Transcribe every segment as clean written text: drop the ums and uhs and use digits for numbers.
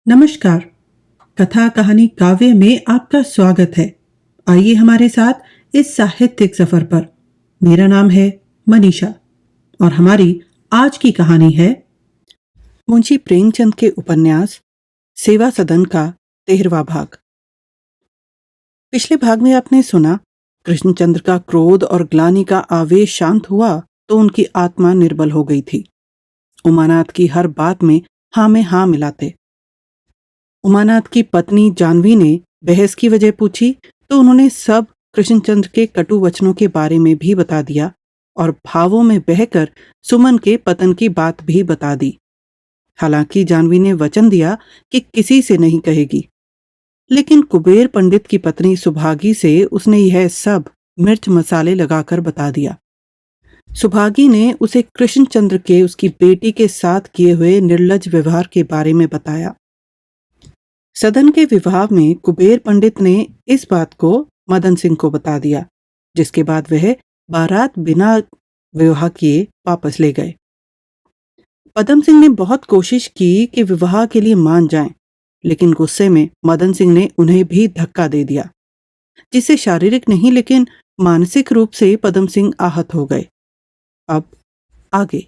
नमस्कार। कथा कहानी काव्य में आपका स्वागत है। आइए हमारे साथ इस साहित्यिक सफर पर। मेरा नाम है मनीषा और हमारी आज की कहानी है मुंशी प्रेमचंद के उपन्यास सेवा सदन का 13वां भाग। पिछले भाग में आपने सुना कृष्णचंद्र का क्रोध और ग्लानि का आवेश शांत हुआ तो उनकी आत्मा निर्बल हो गई थी। उमानाथ की हर बात में हाँ मिलाते। उमानाथ की पत्नी जानवी ने बहस की वजह पूछी तो उन्होंने सब कृष्णचंद्र के कटु वचनों के बारे में भी बता दिया और भावों में बहकर सुमन के पतन की बात भी बता दी। हालांकि जानवी ने वचन दिया कि किसी से नहीं कहेगी, लेकिन कुबेर पंडित की पत्नी सुभागी से उसने यह सब मिर्च मसाले लगाकर बता दिया। सुभागी ने उसे कृष्णचंद्र के उसकी बेटी के साथ किए हुए निर्लज व्यवहार के बारे में बताया। सदन के विवाह में कुबेर पंडित ने इस बात को मदन सिंह को बता दिया, जिसके बाद वह बारात बिना विवाह किए वापस ले गए। पदम सिंह ने बहुत कोशिश की कि विवाह के लिए मान जाएं, लेकिन गुस्से में मदन सिंह ने उन्हें भी धक्का दे दिया, जिससे शारीरिक नहीं लेकिन मानसिक रूप से पदम सिंह आहत हो गए। अब आगे।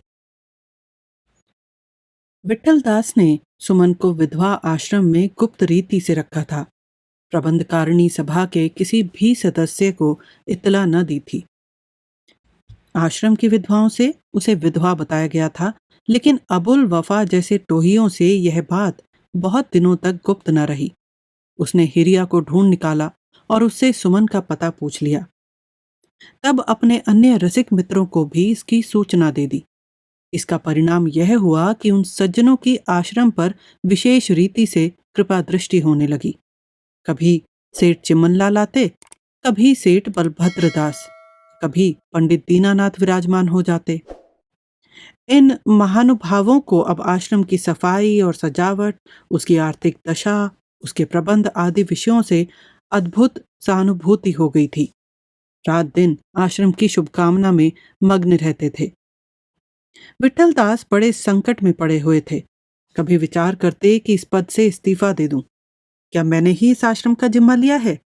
विठलदास ने सुमन को विधवा आश्रम में गुप्त रीति से रखा था। प्रबंधकारिणी सभा के किसी भी सदस्य को इत्तला न दी थी। आश्रम की विधवाओं से उसे विधवा बताया गया था, लेकिन अबुल वफा जैसे टोहियों से यह बात बहुत दिनों तक गुप्त न रही। उसने हिरिया को ढूंढ निकाला और उससे सुमन का पता पूछ लिया। तब अपने अन्य रसिक मित्रों को भी इसकी सूचना दे दी। इसका परिणाम यह हुआ कि उन सज्जनों की आश्रम पर विशेष रीति से कृपा दृष्टि होने लगी। कभी सेठ चिमनलाल आते, कभी सेठ बलभद्रदास, कभी पंडित दीनानाथ विराजमान हो जाते। इन महानुभावों को अब आश्रम की सफाई और सजावट, उसकी आर्थिक दशा, उसके प्रबंध आदि विषयों से अद्भुत सहानुभूति हो गई थी। रात दिन आश्रम की शुभकामना में मग्न रहते थे। विठलदास बड़े संकट में पड़े हुए थे। कभी विचार करते कि इस पद से इस्तीफा दे दूं। क्या मैंने ही इस आश्रम का जिम्मा लिया है?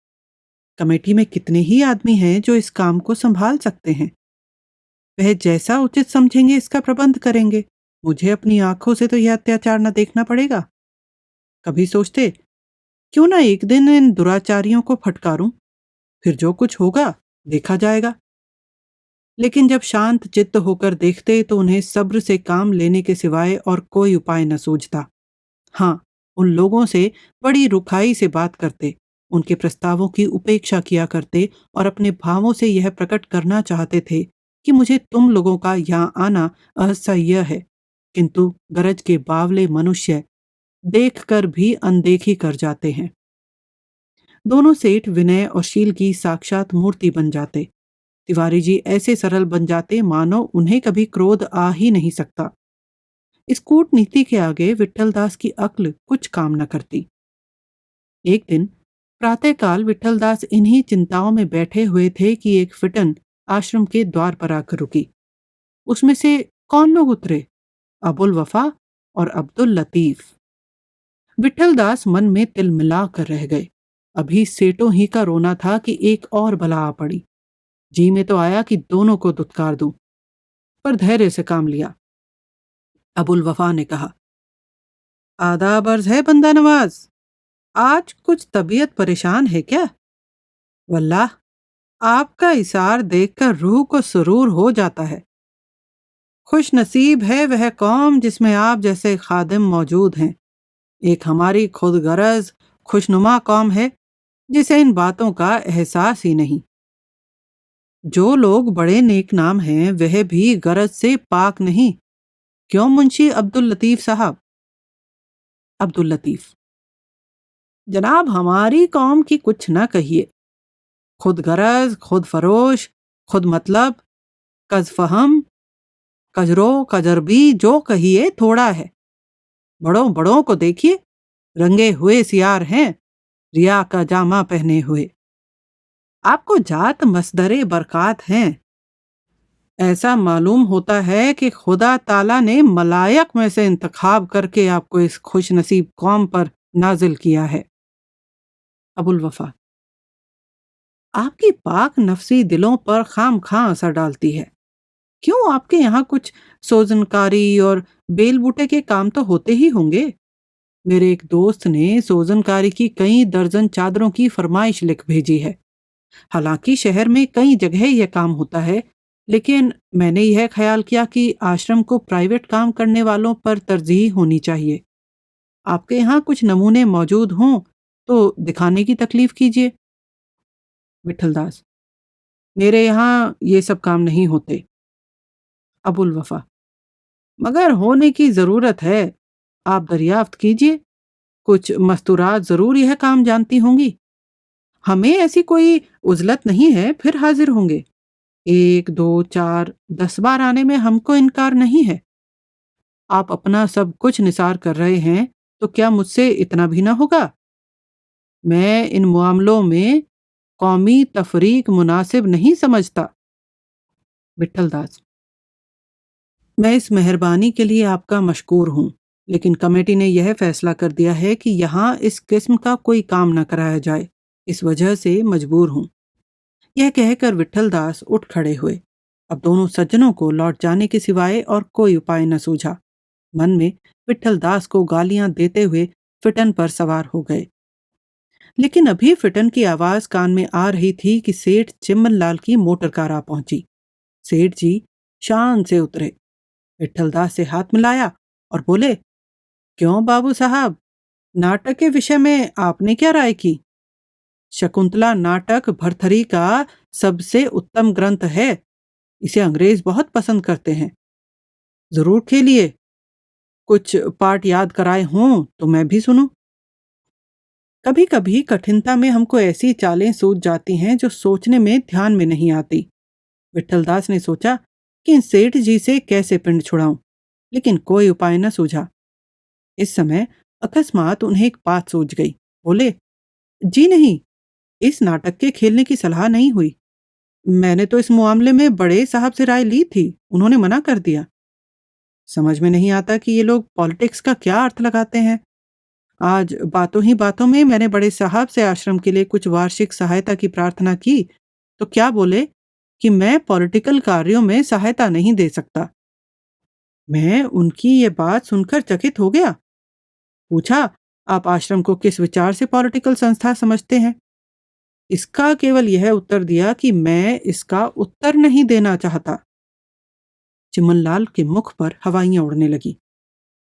कमेटी में कितने ही आदमी हैं जो इस काम को संभाल सकते हैं। वह जैसा उचित समझेंगे इसका प्रबंध करेंगे। मुझे अपनी आंखों से तो यह अत्याचार न देखना पड़ेगा। कभी सोचते क्यों ना एक दिन इन दुराचारियों को फटकारूं, फिर जो कुछ होगा देखा जाएगा। लेकिन जब शांत चित्त होकर देखते तो उन्हें सब्र से काम लेने के सिवाय और कोई उपाय न सूझता। हाँ, उन लोगों से बड़ी रुखाई से बात करते, उनके प्रस्तावों की उपेक्षा किया करते और अपने भावों से यह प्रकट करना चाहते थे कि मुझे तुम लोगों का यहाँ आना असह्य है, किंतु गरज के बावले मनुष्य देखकर भी अनदेखी कर जाते हैं। दोनों सेठ विनय और शील की साक्षात मूर्ति बन जाते। तिवारी जी ऐसे सरल बन जाते मानो उन्हें कभी क्रोध आ ही नहीं सकता। इस कूटनीति के आगे विठलदास की अक्ल कुछ काम न करती। एक दिन प्रातःकाल विठलदास इन्हीं चिंताओं में बैठे हुए थे कि एक फिटन आश्रम के द्वार पर आकर रुकी। उसमें से कौन लोग उतरे? अबुल वफा और अब्दुल लतीफ। विठलदास मन में तिलमिला कर रह गए। अभी सेठों ही का रोना था कि एक और बला आ पड़ी। जी में तो आया कि दोनों को दुत्कार दूं, पर धैर्य से काम लिया। अबुल वफा ने कहा, आदाब अर्ज है बंदा नवाज, आज कुछ तबीयत परेशान है क्या? वल्लाह, आपका इशार देखकर रूह को सुरूर हो जाता है। खुश नसीब है वह कौम जिसमें आप जैसे खादिम मौजूद हैं। एक हमारी खुद गरज खुशनुमा कौम है जिसे इन बातों का एहसास ही नहीं। जो लोग बड़े नेक नाम हैं वह भी गरज से पाक नहीं। क्यों मुंशी अब्दुल लतीफ साहब? अब्दुल लतीफ, जनाब हमारी कौम की कुछ ना कहिए। खुद गरज, खुद फरोश, खुद मतलब, कज फहम, कजरो कजरबी जो कहिए थोड़ा है। बड़ों बड़ों को देखिए, रंगे हुए सियार हैं, रिया का जामा पहने हुए। आपको जात मसदरे बरकात हैं। ऐसा मालूम होता है कि खुदा ताला ने मलायक में से इंतखाब करके आपको इस खुश नसीब कौम पर नाजिल किया है। अबुल वफा, आपकी पाक नफसी दिलों पर खाम खां असर डालती है। क्यों, आपके यहाँ कुछ सोजनकारी और बेल बूटे के काम तो होते ही होंगे। मेरे एक दोस्त ने सोजनकारी की कई दर्जन चादरों की फरमाइश लिख भेजी है। हालांकि शहर में कई जगह यह काम होता है, लेकिन मैंने यह ख्याल किया कि आश्रम को प्राइवेट काम करने वालों पर तरजीह होनी चाहिए। आपके यहाँ कुछ नमूने मौजूद हों तो दिखाने की तकलीफ कीजिए। विठलदास, मेरे यहाँ ये सब काम नहीं होते। अबुल वफा, मगर होने की जरूरत है। आप दरियाफ्त कीजिए, कुछ मस्तूरात जरूर यह काम जानती होंगी। हमें ऐसी कोई उजलत नहीं है, फिर हाजिर होंगे। 1, 2, 4, 10 बार आने में हमको इनकार नहीं है। आप अपना सब कुछ निसार कर रहे हैं, तो क्या मुझसे इतना भी ना होगा। मैं इन मामलों में कौमी तफरीक मुनासिब नहीं समझता। विठल दास, मैं इस मेहरबानी के लिए आपका मशकूर हूँ, लेकिन कमेटी ने यह फैसला कर दिया है कि यहाँ इस किस्म का कोई काम न कराया जाए। इस वजह से मजबूर हूँ। यह कहकर विठल दास उठ खड़े हुए। अब दोनों सज्जनों को लौट जाने के सिवाय और कोई उपाय न सूझा। मन में विठल दास को गालियां देते हुए फिटन पर सवार हो गए। लेकिन अभी फिटन की आवाज कान में आ रही थी कि सेठ चिमन लाल की मोटर कार आ पहुंची। सेठ जी शान से उतरे, विठल दास से हाथ मिलाया और बोले, क्यों बाबू साहब, नाटक के विषय में आपने क्या राय की। शकुंतला नाटक भरथरी का सबसे उत्तम ग्रंथ है। इसे अंग्रेज बहुत पसंद करते हैं। जरूर खेलिए, कुछ पार्ट याद कराए हों तो मैं भी सुनूं। कभी कभी कठिनता में हमको ऐसी चालें सूझ जाती हैं जो सोचने में ध्यान में नहीं आती। विठलदास ने सोचा कि इन सेठ जी से कैसे पिंड छुड़ाऊं, लेकिन कोई उपाय न सूझा। इस समय अकस्मात उन्हें एक बात सूझ गई। बोले, जी नहीं, इस नाटक के खेलने की सलाह नहीं हुई। मैंने तो इस मामले में बड़े साहब से राय ली थी, उन्होंने मना कर दिया। समझ में नहीं आता कि ये लोग पॉलिटिक्स का क्या अर्थ लगाते हैं। आज बातों ही बातों में मैंने बड़े साहब से आश्रम के लिए कुछ वार्षिक सहायता की प्रार्थना की, तो क्या बोले कि मैं पॉलिटिकल कार्यों में सहायता नहीं दे सकता। मैं उनकी ये बात सुनकर चकित हो गया। पूछा, आप आश्रम को किस विचार से पॉलिटिकल संस्था समझते हैं। इसका केवल यह उत्तर दिया कि मैं इसका उत्तर नहीं देना चाहता। चिमनलाल के मुख पर हवाइयां उड़ने लगी।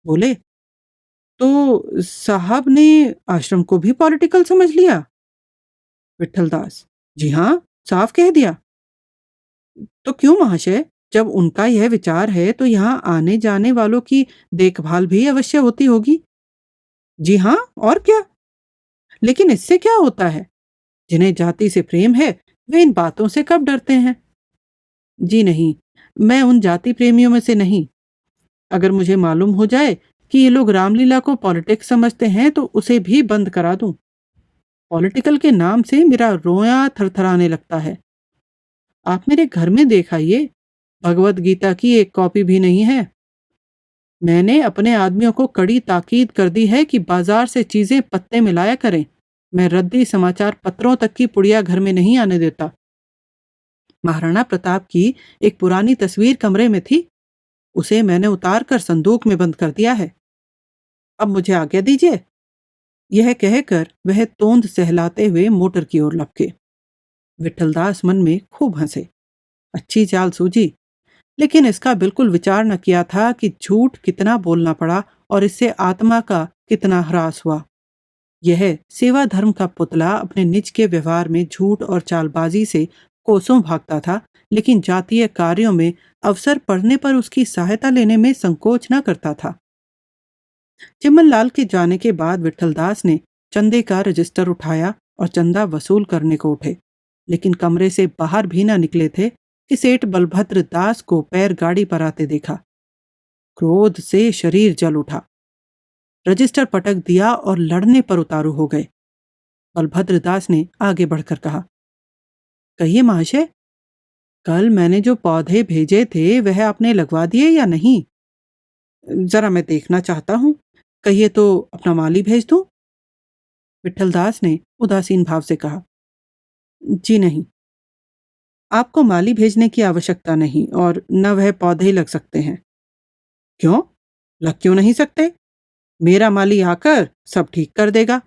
बोले, तो साहब ने आश्रम को भी पॉलिटिकल समझ लिया। विठलदास, जी हाँ, साफ कह दिया। तो क्यों महाशय, जब उनका यह विचार है तो यहाँ आने जाने वालों की देखभाल भी अवश्य होती होगी। जी हाँ, और क्या। लेकिन इससे क्या होता है, जिन्हें जाति से प्रेम है वे इन बातों से कब डरते हैं। जी नहीं, मैं उन जाति प्रेमियों में से नहीं। अगर मुझे मालूम हो जाए कि ये लोग रामलीला को पॉलिटिक्स समझते हैं तो उसे भी बंद करा दूं। पॉलिटिकल के नाम से मेरा रोया थरथराने लगता है। आप मेरे घर में देखाइए, भगवत गीता की एक कॉपी भी नहीं है। मैंने अपने आदमियों को कड़ी ताकीद कर दी है कि बाजार से चीजें पत्ते मिलाया करें। मैं रद्दी समाचार पत्रों तक की पुड़िया घर में नहीं आने देता। महाराणा प्रताप की एक पुरानी तस्वीर कमरे में थी, उसे मैंने उतार कर संदूक में बंद कर दिया है। अब मुझे आज्ञा दीजिए। यह कहकर वह तोंद सहलाते हुए मोटर की ओर लपके। विठलदास मन में खूब हंसे। अच्छी चाल सूझी, लेकिन इसका बिल्कुल विचार न किया था कि झूठ कितना बोलना पड़ा और इससे आत्मा का कितना ह्रास हुआ। यह सेवा धर्म का पुतला अपने निज के व्यवहार में झूठ और चालबाजी से कोसों भागता था, लेकिन जातीय कार्यों में अवसर पड़ने पर उसकी सहायता लेने में संकोच न करता था। चिमनलाल के जाने के बाद विठलदास ने चंदे का रजिस्टर उठाया और चंदा वसूल करने को उठे, लेकिन कमरे से बाहर भी न निकले थे कि सेठ बलभद्र दास को पैर गाड़ी पर आते देखा। क्रोध से शरीर जल उठा। रजिस्टर पटक दिया और लड़ने पर उतारू हो गए। बलभद्र दास ने आगे बढ़कर कहा, कहिए महाशय, कल मैंने जो पौधे भेजे थे वह आपने लगवा दिए या नहीं। जरा मैं देखना चाहता हूँ, कहिए तो अपना माली भेज दूं। विठलदास ने उदासीन भाव से कहा। जी नहीं, आपको माली भेजने की आवश्यकता नहीं और न वह पौधे ही लग सकते हैं। क्यों? लग क्यों नहीं सकते? मेरा माली आकर सब ठीक कर देगा।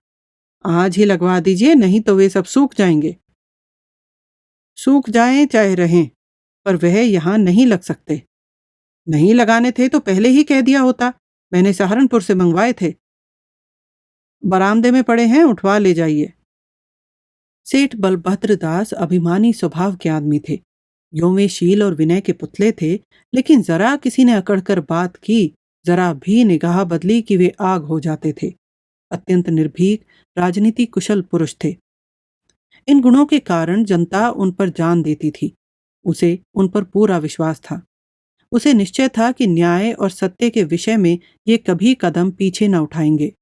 आज ही लगवा दीजिए, नहीं तो वे सब सूख जाएंगे। सूख जाएं चाहे रहें, पर वह यहाँ नहीं लग सकते। नहीं लगाने थे तो पहले ही कह दिया होता। मैंने सहारनपुर से मंगवाए थे। बरामदे में पड़े हैं, उठवा ले जाइए। सेठ बलभद्र दास अभिमानी स्वभाव के आदमी थे। यों वे शील और विनय के पुतले थे, लेकिन जरा किसी ने अकड़कर बात की, जरा भी निगाह बदली कि वे आग हो जाते थे। अत्यंत निर्भीक, राजनीति कुशल पुरुष थे। इन गुणों के कारण जनता उन पर जान देती थी। उसे उन पर पूरा विश्वास था। उसे निश्चय था कि न्याय और सत्य के विषय में ये कभी कदम पीछे न उठाएंगे।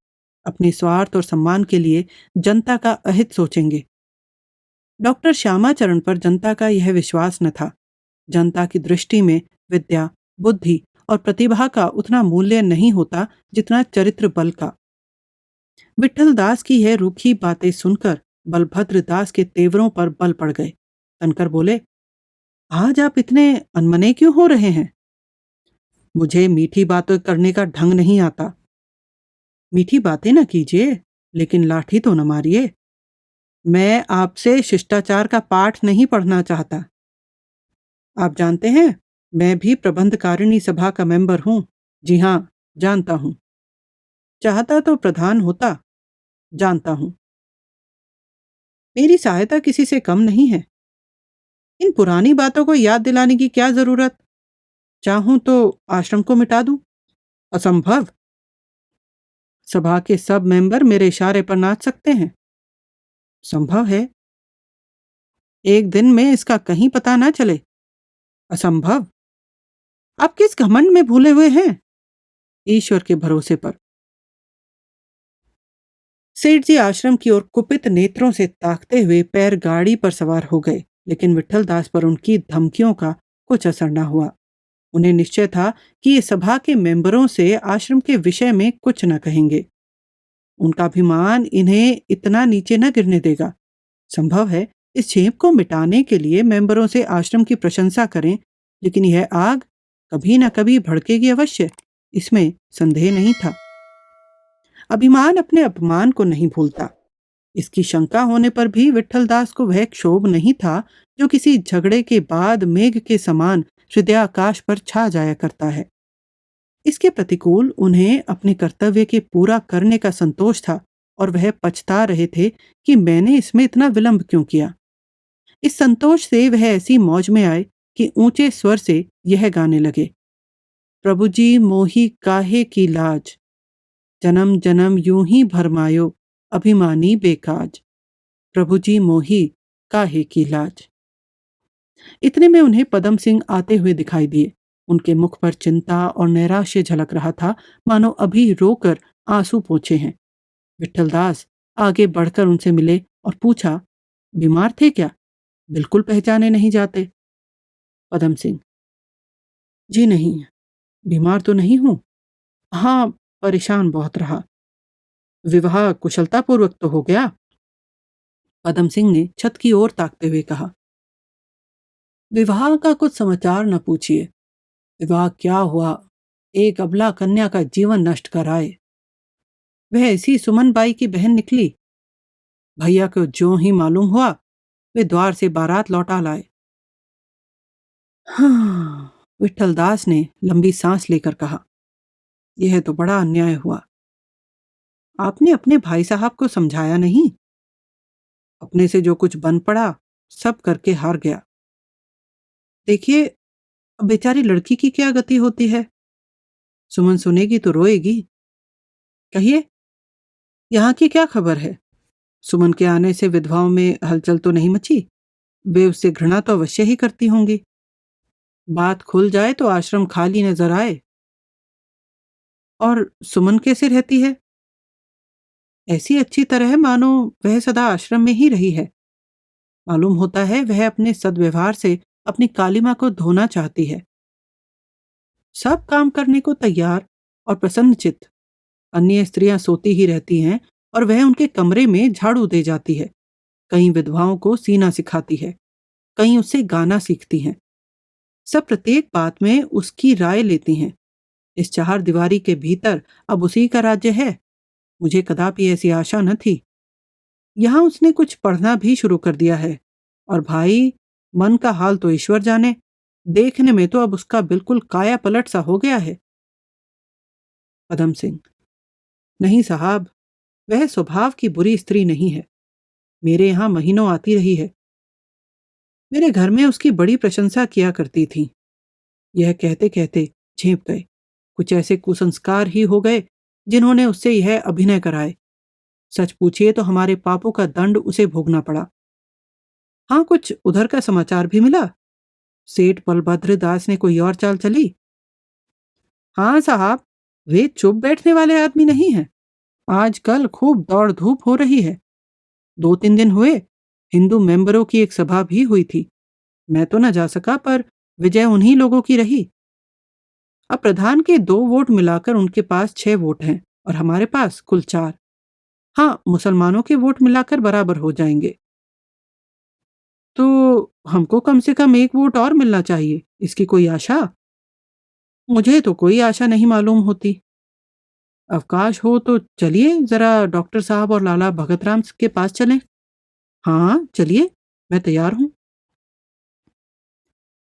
अपने स्वार्थ और सम्मान के लिए जनता का अहित सोचेंगे। डॉक्टर श्यामाचरण पर जनता का यह विश्वास न था। जनता की दृष्टि में विद्या, बुद्धि और प्रतिभा का उतना मूल्य नहीं होता जितना चरित्र बल का। विठल दास की यह रूखी बातें सुनकर बलभद्र दास के तेवरों पर बल पड़ गए। तनकर बोले, आज आप इतने अनमने क्यों हो रहे हैं? मुझे मीठी बातें करने का ढंग नहीं आता। मीठी बातें न कीजिए, लेकिन लाठी तो न मारिए। मैं आपसे शिष्टाचार का पाठ नहीं पढ़ना चाहता। आप जानते हैं, मैं भी प्रबंधकारिणी सभा का मेंबर हूं। जी हां, जानता हूं। चाहता तो प्रधान होता, जानता हूं। मेरी सहायता किसी से कम नहीं है। इन पुरानी बातों को याद दिलाने की क्या जरूरत? चाहूं तो आश्रम को मिटा दूं। असंभव। सभा के सब मेंबर मेरे इशारे पर नाच सकते हैं। संभव है। एक दिन में इसका कहीं पता ना चले। असंभव। आप किस घमंड में भूले हुए हैं? ईश्वर के भरोसे पर। सेठ जी आश्रम की ओर कुपित नेत्रों से ताकते हुए पैर गाड़ी पर सवार हो गए, लेकिन विठल दास पर उनकी धमकियों का कुछ असर न हुआ। उन्हें निश्चय था कि ये सभा के मेंबरों से आश्रम के विषय में कुछ न कहेंगे। उनका अभिमान इन्हें इतना नीचे न गिरने देगा। संभव है इस झेप को मिटाने के लिए मेंबरों से आश्रम की प्रशंसा करें, लेकिन यह आग कभी न कभी भड़केगी अवश्य, इसमें संदेह नहीं था। अभिमान अपने अपमान को नहीं भूलता। इसकी शंका होने पर भी विठल दास को वह क्षोभ नहीं था जो किसी झगड़े के बाद मेघ के समान हृदयाकाश पर छा जाया करता है। इसके प्रतिकूल उन्हें अपने कर्तव्य के पूरा करने का संतोष था और वह पछता रहे थे कि मैंने इसमें इतना विलंब क्यों किया। इस संतोष से वह ऐसी मौज में आए कि ऊंचे स्वर से यह गाने लगे, प्रभु जी मोही काहे की लाज, जन्म जन्म यूं ही भरमायो, अभिमानी बेकाज। प्रभु जी मोही काहे की लाज। इतने में उन्हें पदम सिंह आते हुए दिखाई दिए। उनके मुख पर चिंता और नैराश्य झलक रहा था, मानो अभी रोकर आंसू पोंछे हैं। विठल दास आगे बढ़कर उनसे मिले और पूछा, बीमार थे क्या? बिल्कुल पहचाने नहीं जाते। पदम सिंह, जी नहीं, बीमार तो नहीं हूं। हाँ, परेशान बहुत रहा। विवाह कुशलतापूर्वक तो हो गया? पदम सिंह ने छत की ओर ताकते हुए कहा, विवाह का कुछ समाचार न पूछिए। विवाह क्या हुआ, एक अबला कन्या का जीवन नष्ट कर आए। वह ऐसी सुमन बाई की बहन निकली। भैया को ज्यों ही मालूम हुआ, वे द्वार से बारात लौटा लाए। हाँ, विठल दास ने लंबी सांस लेकर कहा, यह तो बड़ा अन्याय हुआ। आपने अपने भाई साहब को समझाया नहीं? अपने से जो कुछ बन पड़ा सब करके हार गया। देखिए, अब बेचारी लड़की की क्या गति होती है। सुमन सुनेगी तो रोएगी। कहिए, यहाँ की क्या खबर है? सुमन के आने से विधवाओं में हलचल तो नहीं मची? वे उससे घृणा तो अवश्य ही करती होंगी। बात खुल जाए तो आश्रम खाली नजर आए। और सुमन कैसे रहती है? ऐसी अच्छी तरह मानो वह सदा आश्रम में ही रही है। मालूम होता है वह अपने सद्व्यवहार से अपनी कालिमा को धोना चाहती है। सब काम करने को तैयार और प्रसन्नचित्त। अन्य स्त्रियां सोती ही रहती हैं और वह उनके कमरे में झाड़ू दे जाती है। कई विधवाओं को सीना सिखाती है, कई उससे गाना सीखती हैं। सब प्रत्येक बात में उसकी राय लेती हैं। इस चार दीवारी के भीतर अब उसी का राज्य है। मुझे कदापि ऐसी आशा न थी। यहाँ उसने कुछ पढ़ना भी शुरू कर दिया है। और भाई, मन का हाल तो ईश्वर जाने। देखने में तो अब उसका बिल्कुल काया पलट सा हो गया है। पदम सिंह: नहीं साहब, वह स्वभाव की बुरी स्त्री नहीं है। मेरे यहाँ महीनों आती रही है। मेरे घर में उसकी बड़ी प्रशंसा किया करती थी। यह कहते कहते झेप गए। कुछ ऐसे कुसंस्कार ही हो गए जिन्होंने उससे यह अभिनय कराए। सच पूछिए तो हमारे पापों का दंड उसे भोगना पड़ा। हाँ, कुछ उधर का समाचार भी मिला। सेठ बलभद्र दास ने कोई और चाल चली? हाँ साहब, वे चुप बैठने वाले आदमी नहीं हैं। आजकल खूब दौड़ धूप हो रही है। 2-3 दिन हुए हिंदू मेंबरों की एक सभा भी हुई थी। मैं तो न जा सका, पर विजय उन्हीं लोगों की रही। अब प्रधान के 2 वोट मिलाकर उनके पास 6 वोट हैं और हमारे पास कुल 4। हाँ, मुसलमानों के वोट मिलाकर बराबर हो जाएंगे। तो हमको कम से कम 1 वोट और मिलना चाहिए। इसकी कोई आशा? मुझे तो कोई आशा नहीं मालूम होती। अवकाश हो तो चलिए जरा डॉक्टर साहब और लाला भगत राम के पास चलें। हाँ चलिए, मैं तैयार हूँ।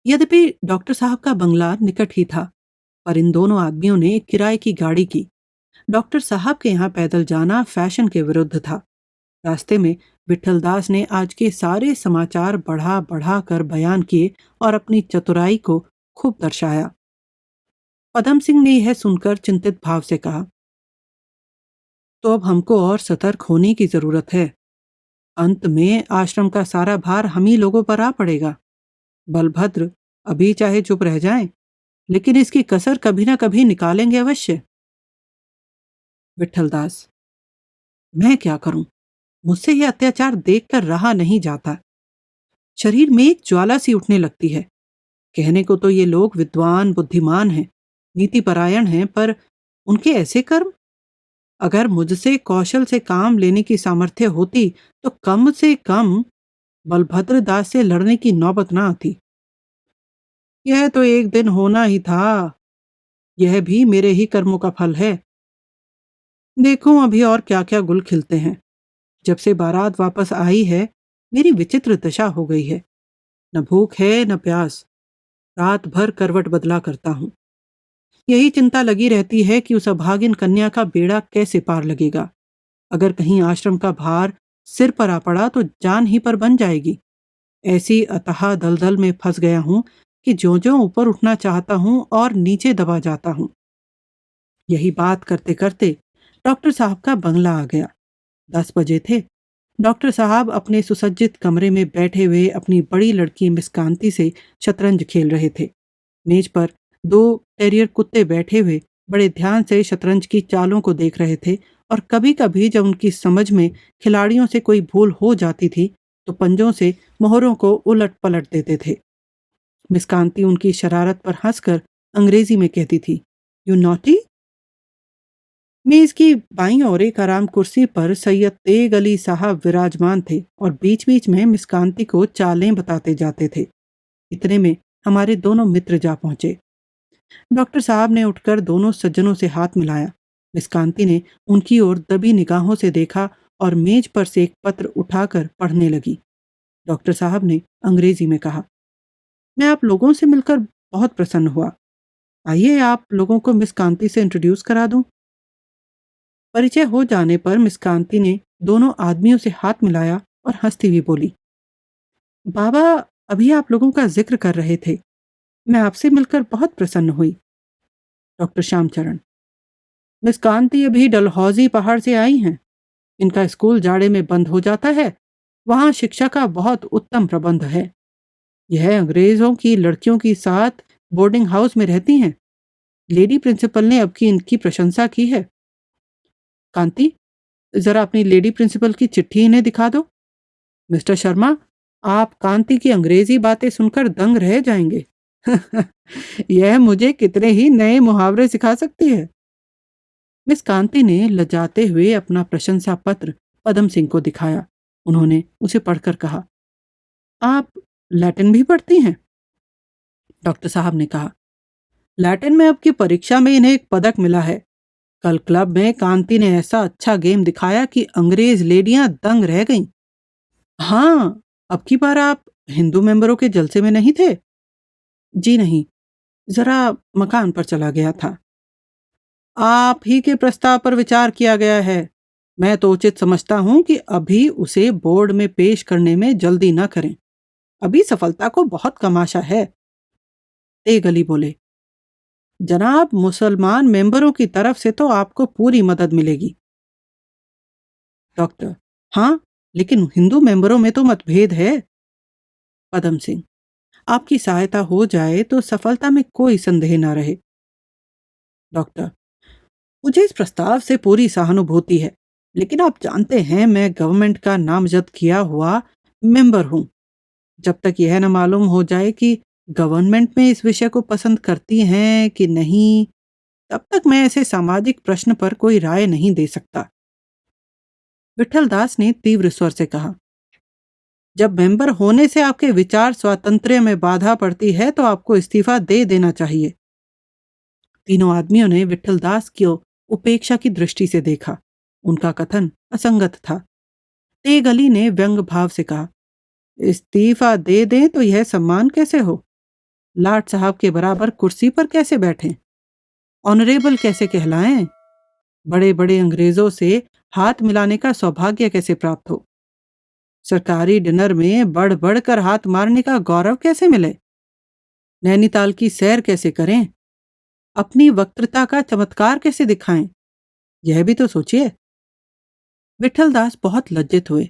यद्यपि डॉक्टर साहब का बंगला निकट ही था, पर इन दोनों आदमियों ने एक किराए की गाड़ी की। डॉक्टर साहब के यहाँ पैदल जाना फैशन के विरुद्ध था। रास्ते में विठलदास ने आज के सारे समाचार बढ़ा बढ़ा कर बयान किए और अपनी चतुराई को खूब दर्शाया। पदम सिंह ने यह सुनकर चिंतित भाव से कहा, तो अब हमको और सतर्क होने की जरूरत है। अंत में आश्रम का सारा भार हम ही लोगों पर आ पड़ेगा। बलभद्र अभी चाहे चुप रह जाएं, लेकिन इसकी कसर कभी ना कभी निकालेंगे अवश्य। विठलदास: मैं क्या करूं? मुझसे यह अत्याचार देखकर रहा नहीं जाता। शरीर में एक ज्वाला सी उठने लगती है। कहने को तो ये लोग विद्वान बुद्धिमान हैं, नीतिपरायण हैं, पर उनके ऐसे कर्म। अगर मुझसे कौशल से काम लेने की सामर्थ्य होती तो कम से कम बलभद्र दास से लड़ने की नौबत ना आती। यह तो एक दिन होना ही था। यह भी मेरे ही कर्मों का फल है। देखो अभी और क्या क्या गुल खिलते हैं। जब से बारात वापस आई है, मेरी विचित्र दशा हो गई है। न भूख है न प्यास। रात भर करवट बदला करता हूँ। यही चिंता लगी रहती है कि उस अभागिन कन्या का बेड़ा कैसे पार लगेगा। अगर कहीं आश्रम का भार सिर पर आ पड़ा तो जान ही पर बन जाएगी। ऐसी अथाह दलदल में फंस गया हूं कि ज्यों-ज्यों ऊपर उठना चाहता हूं और नीचे दबा जाता हूं। यही बात करते करते डॉक्टर साहब का बंगला आ गया। 10 बजे थे। डॉक्टर साहब अपने सुसज्जित कमरे में बैठे हुए अपनी बड़ी लड़की मिस कांति से शतरंज खेल रहे थे। मेज पर 2 टेरियर कुत्ते बैठे हुए बड़े ध्यान से शतरंज की चालों को देख रहे थे और कभी-कभी जब उनकी समझ में खिलाड़ियों से कोई भूल हो जाती थी तो पंजों से मोहरों को उलट पलट देते थे। मिस कांति उनकी शरारत पर हंसकर अंग्रेजी में कहती थी, यू नॉटी। मेज की बाईं ओर एक आराम कुर्सी पर सैयद तेग अली साहब विराजमान थे और बीच बीच में मिस कांति को चालें बताते जाते थे। इतने में हमारे दोनों मित्र जा पहुंचे। डॉक्टर साहब ने उठकर दोनों सज्जनों से हाथ मिलाया। मिस कांति ने उनकी ओर दबी निगाहों से देखा और मेज पर से एक पत्र उठाकर पढ़ने लगी। डॉक्टर साहब ने अंग्रेजी में कहा, मैं आप लोगों से मिलकर बहुत प्रसन्न हुआ। आइए आप लोगों को मिस कांति से इंट्रोड्यूस करा दूं। परिचय हो जाने पर मिस कांति ने दोनों आदमियों से हाथ मिलाया और हंसती हुई बोली, बाबा अभी आप लोगों का जिक्र कर रहे थे। मैं आपसे मिलकर बहुत प्रसन्न हुई। डॉक्टर श्यामचरण: मिस कांति अभी डलहौजी पहाड़ से आई हैं। इनका स्कूल जाड़े में बंद हो जाता है। वहाँ शिक्षा का बहुत उत्तम प्रबंध है। यह अंग्रेजों की लड़कियों के साथ बोर्डिंग हाउस में रहती हैं। लेडी प्रिंसिपल ने अब की इनकी प्रशंसा की है। कांति, जरा अपनी लेडी प्रिंसिपल की चिट्ठी इन्हें दिखा दो। मिस्टर शर्मा, आप कांति की अंग्रेजी बातें सुनकर दंग रह जाएंगे। यह मुझे कितने ही नए मुहावरे सिखा सकती है। मिस कांति ने लजाते हुए अपना प्रशंसा पत्र पदम सिंह को दिखाया। उन्होंने उसे पढ़कर कहा, आप लैटिन भी पढ़ती हैं? डॉक्टर साहब ने कहा, लैटिन में अब की परीक्षा में इन्हें एक पदक मिला है। कल क्लब में कांति ने ऐसा अच्छा गेम दिखाया कि अंग्रेज लेडियां दंग रह गईं। हाँ, अब की बार आप हिंदू मेंबरों के जलसे में नहीं थे? जी नहीं, जरा मकान पर चला गया था। आप ही के प्रस्ताव पर विचार किया गया है। मैं तो उचित समझता हूं कि अभी उसे बोर्ड में पेश करने में जल्दी न करें। अभी सफलता को बहुत कम आशा है। तेग अली बोले, जनाब, मुसलमान मेंबरों की तरफ से तो आपको पूरी मदद मिलेगी। डॉक्टर, हाँ, लेकिन हिंदू मेंबरों में तो मतभेद है। पदम सिंह, आपकी सहायता हो जाए तो सफलता में कोई संदेह न रहे। डॉक्टर, मुझे इस प्रस्ताव से पूरी सहानुभूति है, लेकिन आप जानते हैं मैं गवर्नमेंट का नामजद किया हुआ मेंबर हूं। जब तक यह न मालूम हो जाए कि गवर्नमेंट में इस विषय को पसंद करती हैं कि नहीं, तब तक मैं ऐसे सामाजिक प्रश्न पर कोई राय नहीं दे सकता। विठल दास ने तीव्र स्वर से कहा, जब मेंबर होने से आपके विचार स्वातंत्र्य में बाधा पड़ती है तो आपको इस्तीफा दे देना चाहिए। तीनों आदमियों ने विठल दास की उपेक्षा की दृष्टि से देखा। उनका कथन असंगत था। तेग अली ने व्यंग भाव से कहा, इस्तीफा दे दें तो यह सम्मान कैसे हो? लाट साहब के बराबर कुर्सी पर कैसे बैठें? ऑनरेबल कैसे कहलाएं? बड़े बड़े अंग्रेजों से हाथ मिलाने का सौभाग्य कैसे प्राप्त हो? सरकारी डिनर में बढ़ बढ़ कर हाथ मारने का गौरव कैसे मिले? नैनीताल की सैर कैसे करें? अपनी वक्तृता का चमत्कार कैसे दिखाएं? यह भी तो सोचिए। विठल दास बहुत लज्जित हुए।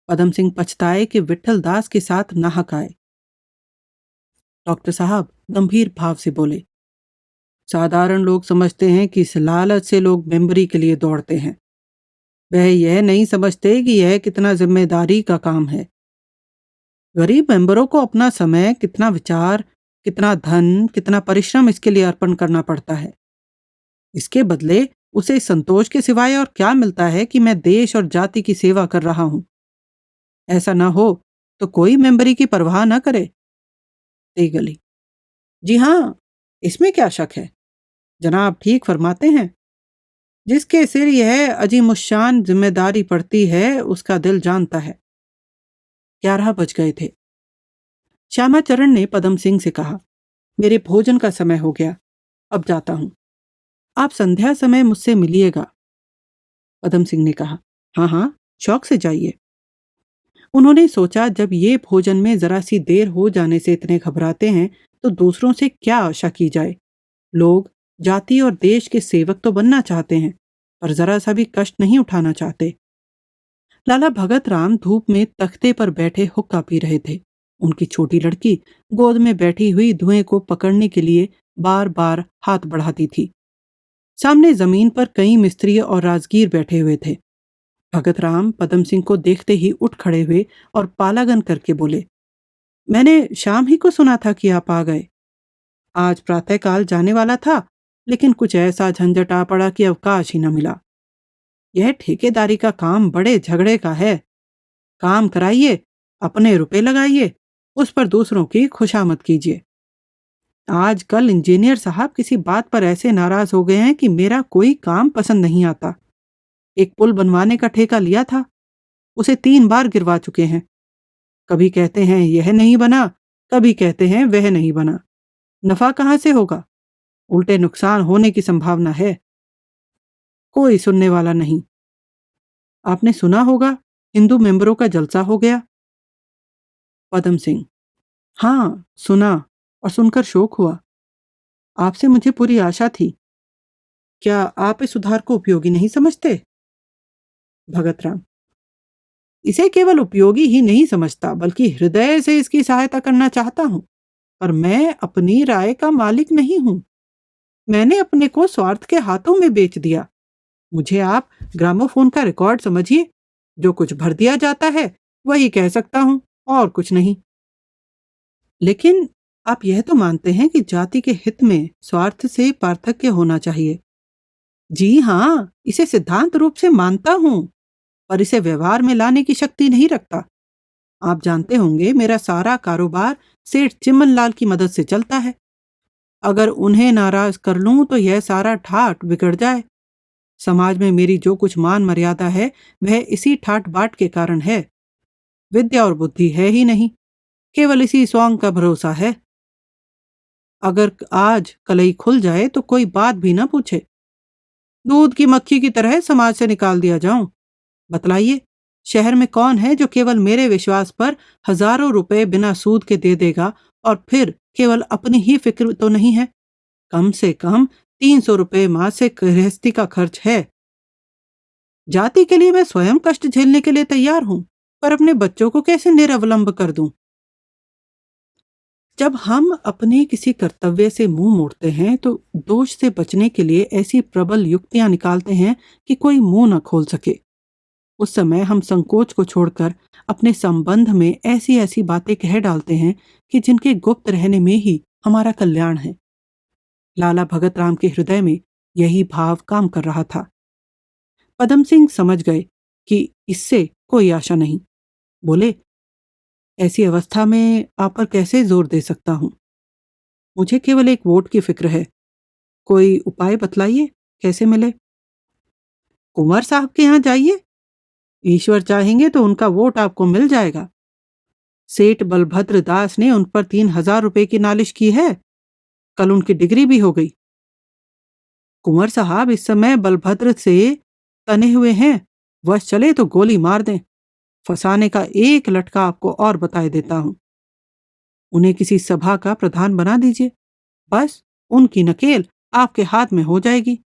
पदम सिंह पछताए कि विठल दास के साथ नाहक आए। डॉक्टर साहब गंभीर भाव से बोले, साधारण लोग समझते हैं कि इस लालच से लोग मेंबरी के लिए दौड़ते हैं। वह यह नहीं समझते कि यह कितना जिम्मेदारी का काम है। गरीब मेंबरों को अपना समय, कितना विचार, कितना धन, कितना परिश्रम इसके लिए अर्पण करना पड़ता है। इसके बदले उसे संतोष के सिवाय और क्या मिलता है कि मैं देश और जाति की सेवा कर रहा हूं। ऐसा ना हो तो कोई मेंबरी की परवाह ना करे। तेगली, जी हाँ, इसमें क्या शक है? जनाब ठीक फरमाते हैं। जिसके सिर यह अजीमुशान जिम्मेदारी पड़ती है उसका दिल जानता है। 11 बज गए थे। श्यामाचरण ने पदम सिंह से कहा, मेरे भोजन का समय हो गया, अब जाता हूं। आप संध्या समय मुझसे मिलिएगा। पदम सिंह ने कहा, हाँ हाँ, शौक से जाइए। उन्होंने सोचा, जब ये भोजन में जरा सी देर हो जाने से इतने घबराते हैं तो दूसरों से क्या आशा की जाए। लोग जाति और देश के सेवक तो बनना चाहते हैं, पर जरा सा भी कष्ट नहीं उठाना चाहते। लाला भगत राम धूप में तख्ते पर बैठे हुक्का पी रहे थे। उनकी छोटी लड़की गोद में बैठी हुई धुएं को पकड़ने के लिए बार बार हाथ बढ़ाती थी। सामने जमीन पर कई मिस्त्री और राजगीर बैठे हुए थे। भगत राम पदम सिंह को देखते ही उठ खड़े हुए और पालागन करके बोले, मैंने शाम ही को सुना था कि आप आ गए। आज प्रातःकाल जाने वाला था, लेकिन कुछ ऐसा झंझट आ पड़ा कि अवकाश ही न मिला। यह ठेकेदारी का काम बड़े झगड़े का है। काम कराइए, अपने रुपए लगाइए, उस पर दूसरों की खुशामद कीजिए। आजकल इंजीनियर साहब किसी बात पर ऐसे नाराज हो गए हैं कि मेरा कोई काम पसंद नहीं आता। एक पुल बनवाने का ठेका लिया था, उसे 3 बार गिरवा चुके हैं। कभी कहते हैं यह नहीं बना, कभी कहते हैं वह नहीं बना। नफा कहां से होगा? उल्टे नुकसान होने की संभावना है। कोई सुनने वाला नहीं। आपने सुना होगा, हिंदू मेंबरों का जलसा हो गया। पदम सिंह, हाँ सुना, और सुनकर शोक हुआ। आपसे मुझे पूरी आशा थी। क्या आप इस सुधार को उपयोगी नहीं समझते? भगत राम, इसे केवल उपयोगी ही नहीं समझता, बल्कि हृदय से इसकी सहायता करना चाहता हूं। पर मैं अपनी राय का मालिक नहीं हूं। मैंने अपने को स्वार्थ के हाथों में बेच दिया। मुझे आप ग्रामोफोन का रिकॉर्ड समझिए। जो कुछ भर दिया जाता है वही कह सकता हूं, और कुछ नहीं। लेकिन आप यह तो मानते हैं कि जाति के हित में स्वार्थ से पार्थक्य होना चाहिए। जी हाँ, इसे सिद्धांत रूप से मानता हूँ, पर इसे व्यवहार में लाने की शक्ति नहीं रखता। आप जानते होंगे, मेरा सारा कारोबार सेठ चिमन लाल की मदद से चलता है। अगर उन्हें नाराज कर लूं तो यह सारा ठाट बिगड़ जाए। समाज में मेरी जो कुछ मान मर्यादा है, वह इसी ठाट बाट के कारण है। विद्या और बुद्धि है ही नहीं, केवल इसी स्वांग का भरोसा है। अगर आज कलई खुल जाए तो कोई बात भी ना पूछे, दूध की मक्खी की तरह समाज से निकाल दिया जाऊं। बतलाइए, शहर में कौन है जो केवल मेरे विश्वास पर हजारों रुपए बिना सूद के दे देगा, और फिर केवल अपनी ही फिक्र तो नहीं है। कम से कम 300 रुपए मासिक गृहस्थी का खर्च है। जाति के लिए मैं स्वयं कष्ट झेलने के लिए तैयार हूं, पर अपने बच्चों को कैसे निरवलंब कर दूं? जब हम अपने किसी कर्तव्य से मुंह मोड़ते हैं तो दोष से बचने के लिए ऐसी प्रबल युक्तियां निकालते हैं कि कोई मुंह न खोल सके। उस समय हम संकोच को छोड़कर अपने संबंध में ऐसी ऐसी बातें कह डालते हैं कि जिनके गुप्त रहने में ही हमारा कल्याण है। लाला भगत राम के हृदय में यही भाव काम कर रहा था। पदम सिंह समझ गए कि इससे कोई आशा नहीं। बोले, ऐसी अवस्था में आप पर कैसे जोर दे सकता हूं? मुझे केवल एक वोट की फिक्र है। कोई उपाय बतलाइए, कैसे मिले? कुंवर साहब के यहाँ जाइए, ईश्वर चाहेंगे तो उनका वोट आपको मिल जाएगा। सेठ बलभद्र दास ने उन पर 3,000 रुपए की नालिश की है, कल उनकी डिग्री भी हो गई। कुंवर साहब इस समय बलभद्र से तने हुए हैं, वश चले तो गोली मार दें। फंसाने का एक लटका आपको और बताए देता हूं। उन्हें किसी सभा का प्रधान बना दीजिए, बस उनकी नकेल आपके हाथ में हो जाएगी।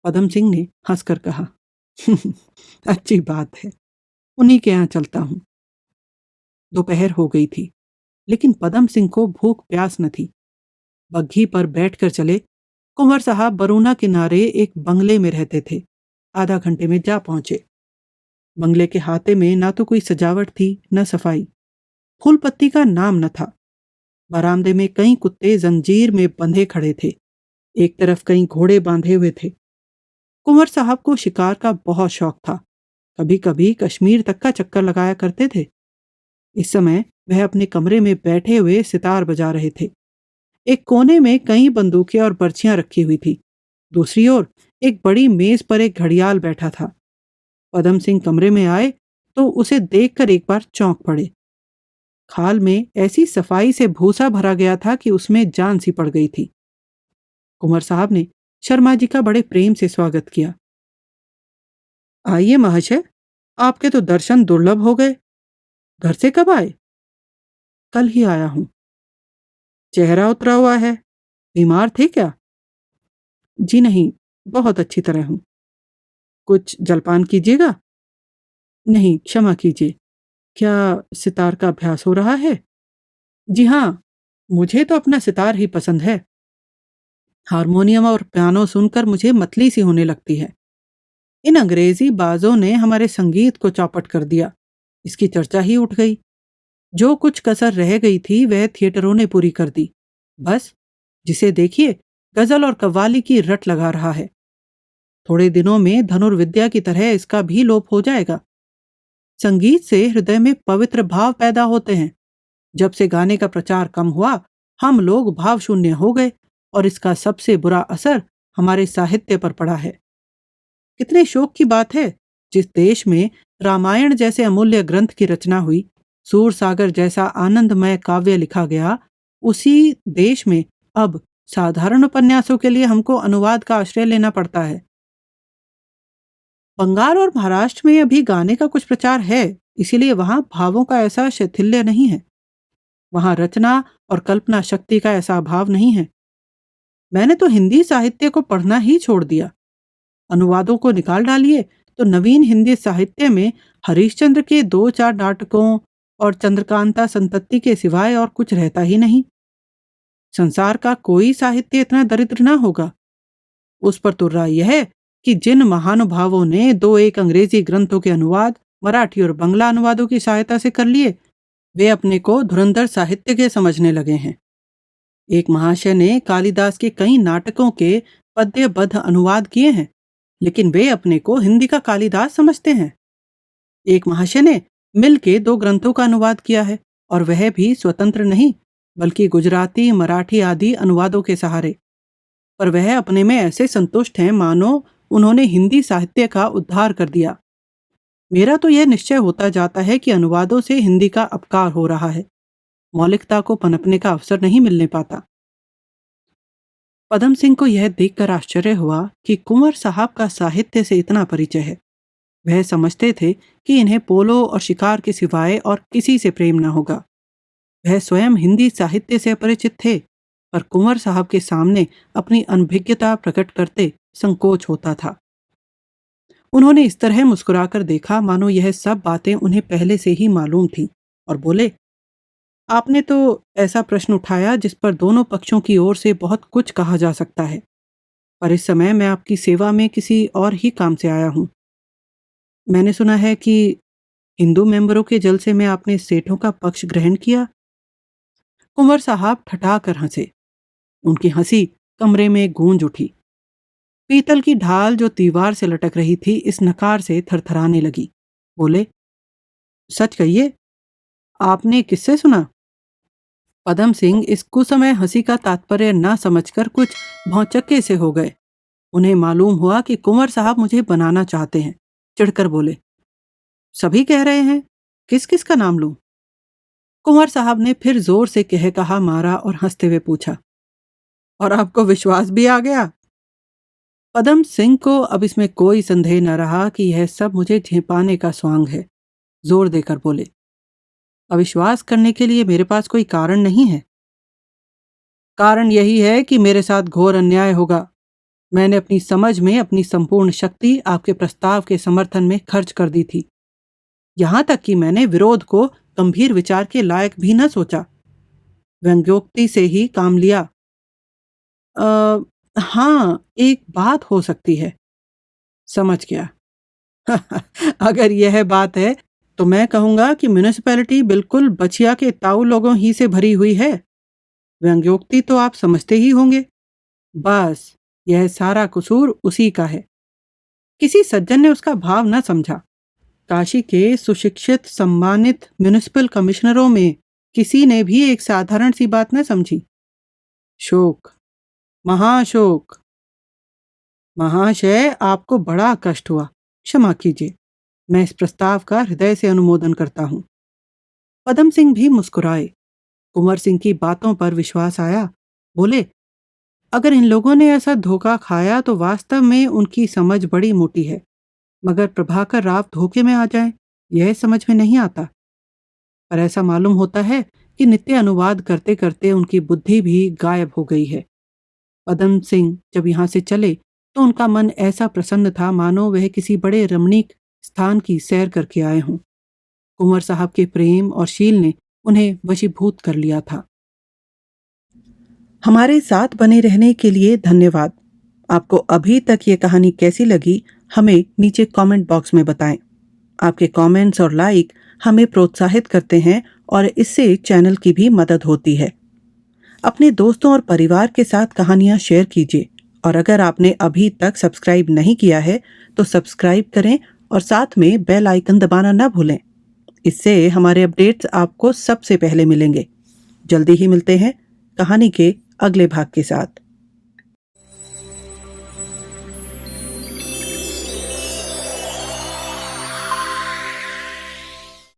पदम सिंह ने हंसकर कहा, अच्छी बात है, उन्हीं के यहाँ चलता हूं। दोपहर हो गई थी, लेकिन पदम सिंह को भूख प्यास न थी। बग्घी पर बैठकर चले। कुंवर साहब बरूना किनारे एक बंगले में रहते थे। आधा घंटे में जा पहुंचे। बंगले के हाथे में ना तो कोई सजावट थी, न सफाई। फूल पत्ती का नाम न था। बरामदे में कई कुत्ते जंजीर में बंधे खड़े थे। एक तरफ कई घोड़े बांधे हुए थे। कुंवर साहब को शिकार का बहुत शौक था। कभी कभी कश्मीर तक का चक्कर लगाया करते थे। इस समय वह अपने कमरे में बैठे हुए सितार बजा रहे थे। एक कोने में कई बंदूकें और बर्छियां रखी हुई थी। दूसरी ओर एक बड़ी मेज पर एक घड़ियाल बैठा था। पदम सिंह कमरे में आए तो उसे देखकर एक बार चौंक पड़े। खाल में ऐसी सफाई से भूसा भरा गया था कि उसमें जान सी पड़ गई थी। कुंवर साहब ने शर्मा जी का बड़े प्रेम से स्वागत किया। आइए महाशय, आपके तो दर्शन दुर्लभ हो गए। घर से कब आए? कल ही आया हूं। चेहरा उतरा हुआ है, बीमार थे क्या? जी नहीं, बहुत अच्छी तरह हूं। कुछ जलपान कीजिएगा? नहीं, क्षमा कीजिए। क्या सितार का अभ्यास हो रहा है? जी हाँ, मुझे तो अपना सितार ही पसंद है। हारमोनियम और पियानो सुनकर मुझे मतली सी होने लगती है। इन अंग्रेजी बाजों ने हमारे संगीत को चौपट कर दिया। इसकी चर्चा ही उठ गई। जो कुछ कसर रह गई थी वह थिएटरों ने पूरी कर दी। बस जिसे देखिए गजल और कव्वाली की रट लगा रहा है। थोड़े दिनों में धनुर्विद्या की तरह इसका भी लोप हो जाएगा। संगीत से हृदय में पवित्र भाव पैदा होते हैं। जब से गाने का प्रचार कम हुआ, हम लोग भाव शून्य हो गए, और इसका सबसे बुरा असर हमारे साहित्य पर पड़ा है। कितने शोक की बात है, जिस देश में रामायण जैसे अमूल्य ग्रंथ की रचना हुई, सूर सागर जैसा आनंदमय काव्य लिखा गया, उसी देश में अब साधारण उपन्यासों के लिए हमको अनुवाद का आश्रय लेना पड़ता है। बंगाल और महाराष्ट्र में अभी गाने का कुछ प्रचार है, इसीलिए वहां भावों का ऐसा शैथिल्य नहीं है। वहां रचना और कल्पना शक्ति का ऐसा अभाव नहीं है। मैंने तो हिंदी साहित्य को पढ़ना ही छोड़ दिया। अनुवादों को निकाल डालिए तो नवीन हिंदी साहित्य में हरिश्चंद्र के 2-4 नाटकों और चंद्रकांता संतति के सिवाय और कुछ रहता ही नहीं। संसार का कोई साहित्य इतना दरिद्र ना होगा। उस पर तुर्रा यह है कि जिन महानुभावों ने 2-1 अंग्रेजी ग्रंथों के अनुवाद मराठी और बंगला अनुवादों की सहायता से कर लिए, वे अपने को धुरंधर साहित्य के समझने लगे हैं। एक महाशय ने कालिदास के कई नाटकों के पद्यबद्ध अनुवाद किए हैं, लेकिन वे अपने को हिंदी का कालिदास समझते हैं। एक महाशय ने मिल के 2 ग्रंथों का अनुवाद किया है, और वह भी स्वतंत्र नहीं, बल्कि गुजराती, मराठी आदि अनुवादों के सहारे। पर वह अपने में ऐसे संतुष्ट हैं मानो उन्होंने हिंदी साहित्य का उद्धार कर दिया। मेरा तो यह निश्चय होता जाता है कि अनुवादों से हिंदी का अपकार हो रहा है, मौलिकता को पनपने का अवसर नहीं मिलने पाता। पदम सिंह को यह देखकर आश्चर्य हुआ कि कुंवर साहब का साहित्य से इतना परिचय है। वह समझते थे कि इन्हें पोलो और शिकार के सिवाय और किसी से प्रेम न होगा। वह स्वयं हिंदी साहित्य से अपरिचित थे, पर कुंवर साहब के सामने अपनी अनभिज्ञता प्रकट करते संकोच होता था। उन्होंने इस तरह मुस्कुराकर देखा मानो यह सब बातें उन्हें पहले से ही मालूम थीं, और बोले, आपने तो ऐसा प्रश्न उठाया जिस पर दोनों पक्षों की ओर से बहुत कुछ कहा जा सकता है, पर इस समय मैं आपकी सेवा में किसी और ही काम से आया हूं। मैंने सुना है कि हिंदू मेंबरों के जलसे में आपने सेठों का पक्ष ग्रहण किया। कुंवर साहब ठठाकर हंसे। उनकी हंसी कमरे में गूंज उठी। पीतल की ढाल जो दीवार से लटक रही थी इस नकार से थरथराने लगी। बोले, सच कहिए, आपने किससे सुना? पदम सिंह इस कुसमय हंसी का तात्पर्य न समझकर कुछ भौचक्के से हो गए। उन्हें मालूम हुआ कि कुंवर साहब मुझे बनाना चाहते हैं। चिढ़कर बोले, सभी कह रहे हैं, किस किस का नाम लूं? कुंवर साहब ने फिर जोर से कह कहा मारा और हंसते हुए पूछा, और आपको विश्वास भी आ गया? पदम सिंह को अब इसमें कोई संदेह न रहा कि यह सब मुझे झेपाने का स्वांग है। जोर देकर बोले, अविश्वास करने के लिए मेरे पास कोई कारण नहीं है। कारण यही है कि मेरे साथ घोर अन्याय होगा। मैंने अपनी समझ में अपनी संपूर्ण शक्ति आपके प्रस्ताव के समर्थन में खर्च कर दी थी। यहां तक कि मैंने विरोध को गंभीर विचार के लायक भी न सोचा। व्यंग्योक्ति से ही काम लिया। हाँ, एक बात हो सकती है। समझ गया। अगर यह बात है तो मैं कहूंगा कि म्युनिसिपैलिटी बिल्कुल बछिया के ताऊ लोगों ही से भरी हुई है। व्यंग्योक्ति तो आप समझते ही होंगे। बस यह सारा कसूर उसी का है। किसी सज्जन ने उसका भाव न समझा। काशी के सुशिक्षित सम्मानित म्युनिसिपल कमिश्नरों में किसी ने भी एक साधारण सी बात न समझी। शोक, महाशोक। महाशय, आपको बड़ा कष्ट हुआ, क्षमा कीजिए। मैं इस प्रस्ताव का हृदय से अनुमोदन करता हूं। पदम सिंह भी मुस्कुराए। कुंवर सिंह की बातों पर विश्वास आया। बोले, अगर इन लोगों ने ऐसा धोखा खाया तो वास्तव में उनकी समझ बड़ी मोटी है, मगर प्रभाकर राव धोखे में आ जाए यह समझ में नहीं आता। पर ऐसा मालूम होता है कि नित्य अनुवाद करते करते उनकी बुद्धि भी गायब हो गई है। पदम सिंह जब यहाँ से चले तो उनका मन ऐसा प्रसन्न था मानो वह किसी बड़े रमणीक स्थान की सैर करके आए हों। कुंवर साहब के प्रेम और शील ने उन्हें वशीभूत कर लिया था। हमारे साथ बने रहने के लिए धन्यवाद। आपको अभी तक ये कहानी कैसी लगी हमें नीचे कमेंट बॉक्स में बताएं। आपके कमेंट्स और लाइक हमें प्रोत्साहित करते हैं और इससे चैनल की भी मदद होती है। अपने दोस्तों और परिवार के साथ कहानियां शेयर कीजिए, और अगर आपने अभी तक सब्सक्राइब नहीं किया है तो सब्सक्राइब करें और साथ में बेल आइकन दबाना न भूलें। इससे हमारे अपडेट्स आपको सबसे पहले मिलेंगे। जल्दी ही मिलते हैं कहानी के अगले भाग के साथ।